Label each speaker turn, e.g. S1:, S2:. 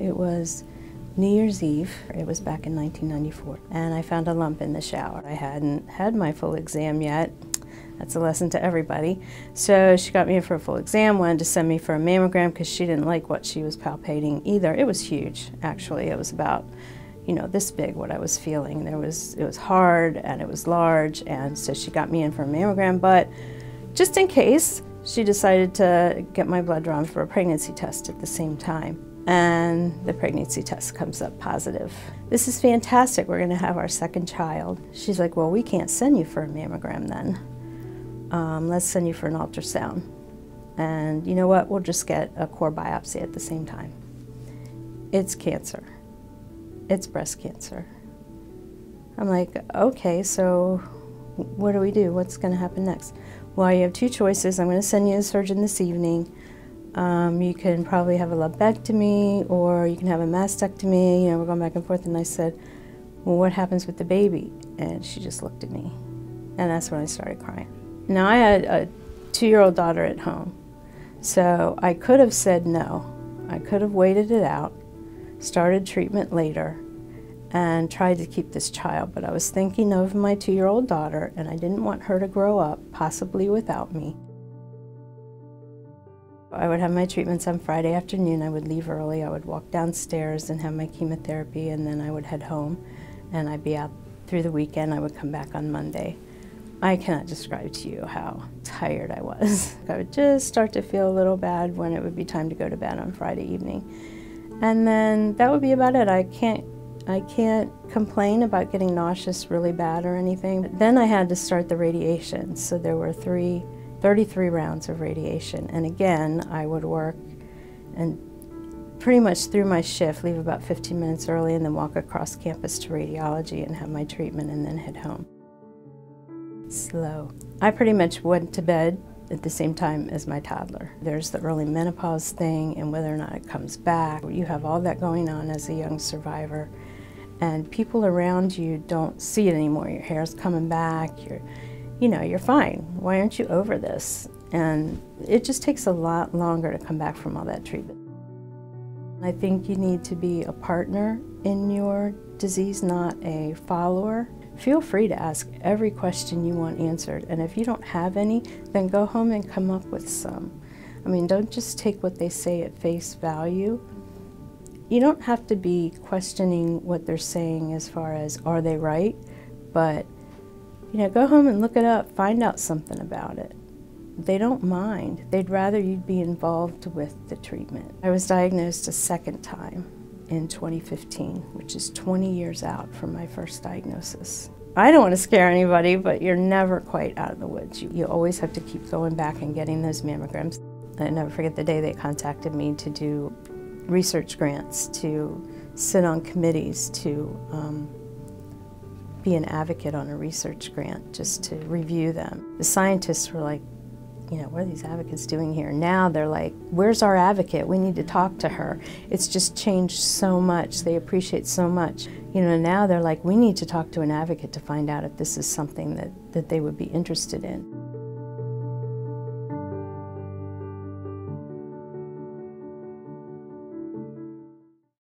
S1: It was New Year's Eve. It was back in 1994, and I found a lump in the shower. I hadn't had my full exam yet. That's a lesson to everybody. So she got me in for a full exam, wanted to send me for a mammogram because she didn't like what she was palpating either. It was huge, actually. It was about, you know, this big, what I was feeling. It was hard and it was large, and so she got me in for a mammogram, but just in case, she decided to get my blood drawn for a pregnancy test at the same time. And the pregnancy test comes up positive. This is fantastic, we're gonna have our second child. She's like, well, we can't send you for a mammogram then. Let's send you for an ultrasound. And you know what, we'll just get a core biopsy at the same time. It's cancer. It's breast cancer. I'm like, okay, so what do we do? What's gonna happen next? Well, you have two choices. I'm gonna send you to a surgeon this evening. You can probably have a lumpectomy or you can have a mastectomy. You know, we're going back and forth, and I said, well, what happens with the baby? And she just looked at me, and that's when I started crying. Now, I had a 2-year-old daughter at home, so I could have said no. I could have waited it out, started treatment later, and tried to keep this child, but I was thinking of my 2-year-old daughter, and I didn't want her to grow up, possibly without me. I would have my treatments on Friday afternoon. I would leave early. I would walk downstairs and have my chemotherapy, and then I would head home, and I'd be out through the weekend. I would come back on Monday. I cannot describe to you how tired I was. I would just start to feel a little bad when it would be time to go to bed on Friday evening. And then that would be about it. I can't complain about getting nauseous really bad or anything. But then I had to start the radiation. So there were 33 rounds of radiation. And again, I would work and pretty much through my shift, leave about 15 minutes early and then walk across campus to radiology and have my treatment and then head home. Slow. I pretty much went to bed at the same time as my toddler. There's the early menopause thing and whether or not it comes back. You have all that going on as a young survivor, and people around you don't see it anymore. Your hair's coming back, you're fine. Why aren't you over this? And it just takes a lot longer to come back from all that treatment. I think you need to be a partner in your disease, not a follower. Feel free to ask every question you want answered, and if you don't have any, then go home and come up with some. I mean, don't just take what they say at face value. You don't have to be questioning what they're saying as far as, are they right? But, go home and look it up, find out something about it. They don't mind. They'd rather you be involved with the treatment. I was diagnosed a second time in 2015, which is 20 years out from my first diagnosis. I don't want to scare anybody, but you're never quite out of the woods. You always have to keep going back and getting those mammograms. I never forget the day they contacted me to do research grants, to sit on committees, to be an advocate on a research grant, just to review them. The scientists were like, what are these advocates doing here? Now they're like, where's our advocate? We need to talk to her. It's just changed so much. They appreciate so much. Now they're like, we need to talk to an advocate to find out if this is something that they would be interested in.